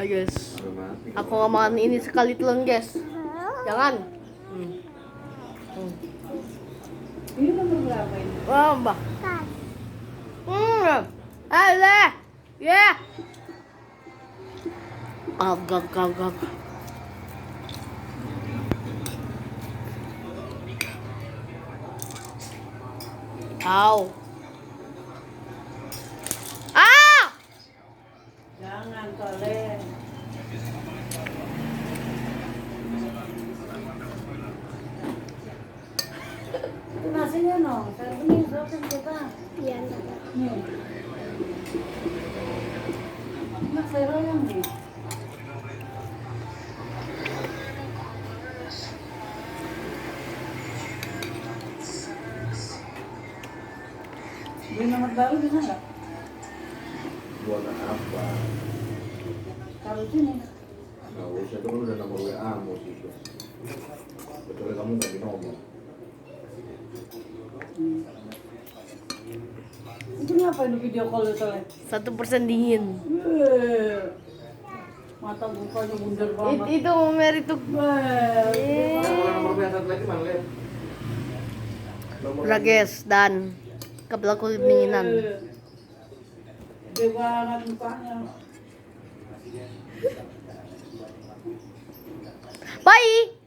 Ay guys, aku nggak makan ini sekali telan guys. Jangan. Ini nomor berapa ini? Wah mbak. Alah, ya. Agak. Au. Ah! Jangan toleh. Itu nasinya no, saya ini suapin kita. Iya. Nih. Enak saya royong nih. Beli nomor baru bisa nggak? Buat apa? Taruh sini. Nggak usah, itu kan udah nomor WA mau itu. Kecuali kamu nggak di nomor. Itu ngapain video call itu leh? 1% dingin. Mata bukanya bundar banget. Itu Mer itu. Nah, kalau nomor WA satu lagi mana lihat? Nomor Udah guys, dan kabel aku kedinginan. Gede banget mukanya. Bye.